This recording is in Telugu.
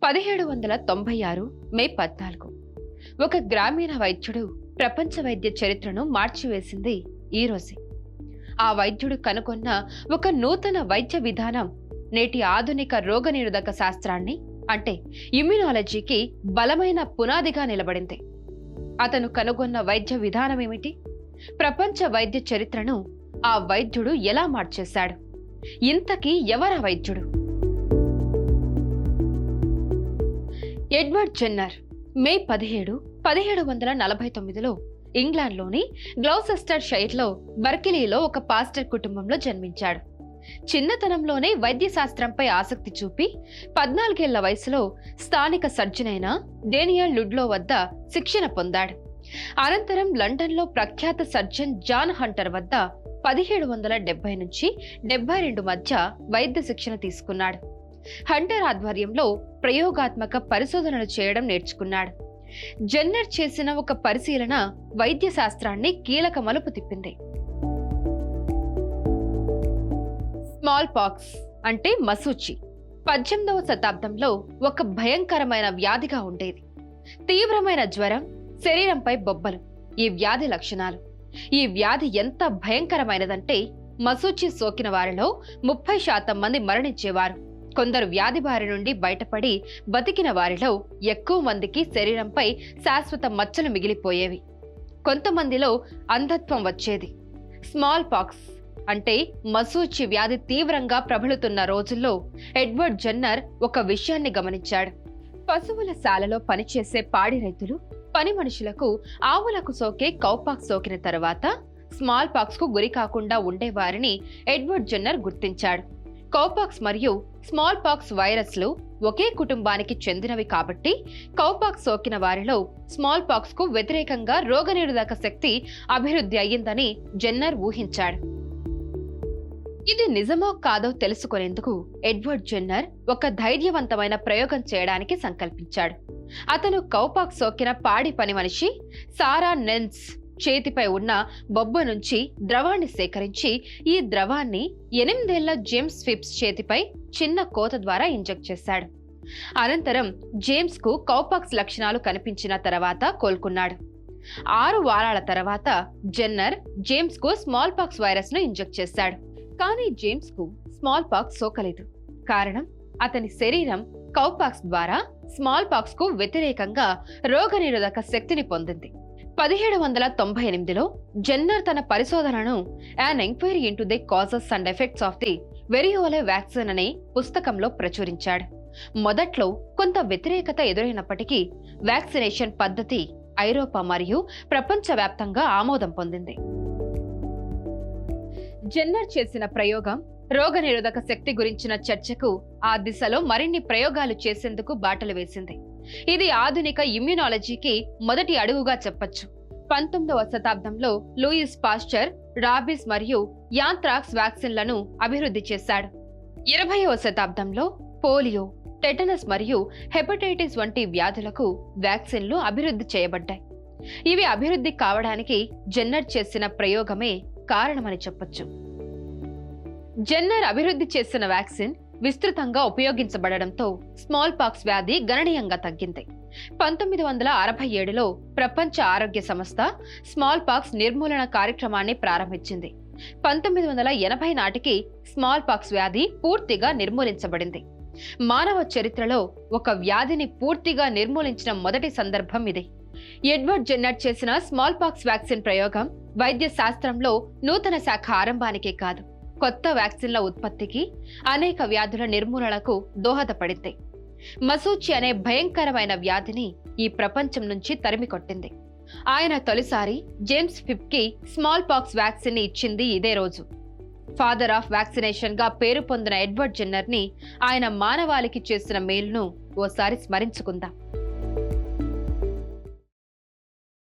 1796 మే 14 ఒక గ్రామీణ వైద్యుడు ప్రపంచ వైద్య చరిత్రను మార్చివేసింది ఈ రోజే. ఆ వైద్యుడు కనుగొన్న ఒక నూతన వైద్య విధానం నేటి ఆధునిక రోగనిరోధక శాస్త్రాన్ని అంటే ఇమ్యునాలజీకి బలమైన పునాదిగా నిలబడింది. అతను కనుగొన్న వైద్య విధానం ఏమిటి? ప్రపంచ వైద్య చరిత్రను ఆ వైద్యుడు ఎలా మార్చేశాడు? ఇంతకీ ఎవరా వైద్యుడు? ఎడ్వర్డ్ జెన్నర్ మే 17, 1749లో ఇంగ్లాండ్లోని గ్లౌసెస్టర్ షైర్లో బర్కిలీలో ఒక పాస్టర్ కుటుంబంలో జన్మించాడు. చిన్నతనంలోనే వైద్య శాస్త్రంపై ఆసక్తి చూపి 14 ఏళ్ల వయసులో స్థానిక సర్జన్ అయిన డేనియల్ లుడ్లో వద్ద శిక్షణ పొందాడు. అనంతరం లండన్లో ప్రఖ్యాత సర్జన్ జాన్ హంటర్ వద్ద 1770 నుంచి 72 మధ్య వైద్య శిక్షణ తీసుకున్నాడు. హంటర్ ఆధ్వర్యంలో ప్రయోగాత్మక పరిశోధనలు చేయడం నేర్చుకున్నాడు. జెన్నర్ చేసిన ఒక పరిశీలన వైద్య శాస్త్రాన్ని కీలక మలుపు తిప్పింది. స్మాల్ పాక్స్ అంటే మసూచి 18వ శతాబ్దంలో ఒక భయంకరమైన వ్యాధిగా ఉండేది. తీవ్రమైన జ్వరం, శరీరంపై బొబ్బలు ఈ వ్యాధి లక్షణాలు. ఈ వ్యాధి ఎంత భయంకరమైనదంటే మసూచి సోకిన వారిలో 30% మంది మరణించేవారు. కొందరు వ్యాధి బారి నుండి బయటపడి బతికిన వారిలో ఎక్కువ మందికి శరీరంపై శాశ్వత మచ్చలు మిగిలిపోయేవి. కొంతమందిలో అంధత్వం వచ్చేది. స్మాల్ పాక్స్ అంటే మసూచి వ్యాధి తీవ్రంగా ప్రబలుతున్న రోజుల్లో ఎడ్వర్డ్ జెన్నర్ ఒక విషయాన్ని గమనించాడు. పశువుల శాలలో పనిచేసే పాడి రైతులు, పని మనుషులకు ఆవులకు సోకే కౌపాక్స్ సోకిన తర్వాత స్మాల్ పాక్స్ కు గురి కాకుండా ఉండేవారిని ఎడ్వర్డ్ జెన్నర్ గుర్తించాడు. కౌపాక్స్ మరియు స్మాల్ పాక్స్ వైరస్లు ఒకే కుటుంబానికి చెందినవి కాబట్టి కౌపాక్స్ సోకిన వారిలో స్మాల్ పాక్స్ కు వ్యతిరేకంగా రోగనిరోధక శక్తి అభివృద్ధి అయ్యిందని జెన్నర్ ఊహించాడు. ఇది నిజమో కాదో తెలుసుకునేందుకు ఎడ్వర్డ్ జెన్నర్ ఒక ధైర్యవంతమైన ప్రయోగం చేయడానికి సంకల్పించాడు. అతను కౌపాక్స్ సోకిన పాడి పని మనిషి సారా నెన్స్ చేతిపై ఉన్న బొబ్బ నుంచి ద్రవాన్ని సేకరించి ఈ ద్రవాన్ని 8 ఏళ్ల జేమ్స్ ఫిప్స్ చేతిపై చిన్న కోత ద్వారా ఇంజెక్ట్ చేశాడు. అనంతరం జేమ్స్ కు కౌపాక్స్ లక్షణాలు కనిపించిన తర్వాత కోలుకున్నాడు. 6 వారాల తర్వాత జెన్నర్ జేమ్స్ కు స్మాల్ పాక్స్ వైరస్ ను ఇంజెక్ట్ చేశాడు. కానీ జేమ్స్ కు స్మాల్ పాక్స్ సోకలేదు. కారణం అతని శరీరం కౌపాక్స్ ద్వారా స్మాల్ పాక్స్ కు వ్యతిరేకంగా రోగనిరోధక శక్తిని పొందింది. 1798లో జెన్నర్ తన పరిశోధనను an enquiry into the causes and effects of the variolae vaccine అనే పుస్తకంలో ప్రచురించాడు. మొదట్లో కొంత వ్యతిరేకత ఎదురైనప్పటికీ వ్యాక్సినేషన్ పద్ధతి ఐరోపా మరియు ప్రపంచవ్యాప్తంగా ఆమోదం పొందింది. జెన్నర్ చేసిన ప్రయోగం రోగనిరోధక శక్తి గురించిన చర్చకు ఆ దిశలో మరిన్ని ప్రయోగాలు చేసేందుకు బాటలు వేసింది. ఇది ఆధునిక ఇమ్యునాలజీకి మొదటి అడుగుగా చెప్పొచ్చు. 19వ శతాబ్దంలో లూయిస్ పాస్చర్ రాబీస్ మరియు యాంత్రాక్స్ వ్యాక్సిన్లను అభివృద్ధి చేశాడు. 20వ శతాబ్దంలో పోలియో, టెటనస్ మరియు హెపటైటిస్ వంటి వ్యాధులకు వ్యాక్సిన్లు అభివృద్ధి చేయబడ్డాయి. ఇవి అభివృద్ధి కావడానికి జెన్నర్ చేసిన ప్రయోగమే కారణమని చెప్పొచ్చు. జెన్నర్ అభివృద్ధి చేసిన వ్యాక్సిన్ విస్తృతంగా ఉపయోగించబడడంతో స్మాల్ పాక్స్ వ్యాధి గణనీయంగా తగ్గింది. 1967లో ప్రపంచ ఆరోగ్య సంస్థ స్మాల్ పాక్స్ నిర్మూలన కార్యక్రమాన్ని ప్రారంభించింది. 1980 నాటికి స్మాల్ పాక్స్ వ్యాధి పూర్తిగా నిర్మూలించబడింది. మానవ చరిత్రలో ఒక వ్యాధిని పూర్తిగా నిర్మూలించిన మొదటి సందర్భం ఇది. ఎడ్వర్డ్ జెన్నర్ చేసిన స్మాల్ పాక్స్ వ్యాక్సిన్ ప్రయోగం వైద్య శాస్త్రంలో నూతన శాఖ ఆరంభానికే కాదు, కొత్త వ్యాక్సిన్ల ఉత్పత్తికి, అనేక వ్యాధుల నిర్మూలనకు దోహదపడింది. మసూచి అనే భయంకరమైన వ్యాధిని ఈ ప్రపంచం నుంచి తరిమికొట్టింది. ఆయన తొలిసారి జేమ్స్ ఫిప్ కి స్మాల్ పాక్స్ వ్యాక్సిన్ ఇచ్చింది ఇదే రోజు. ఫాదర్ ఆఫ్ వ్యాక్సినేషన్ గా పేరు పొందిన ఎడ్వర్డ్ జెన్నర్ ని ఆయన మానవాళికి చేసిన మేలును ఓసారి స్మరించుకుందాం.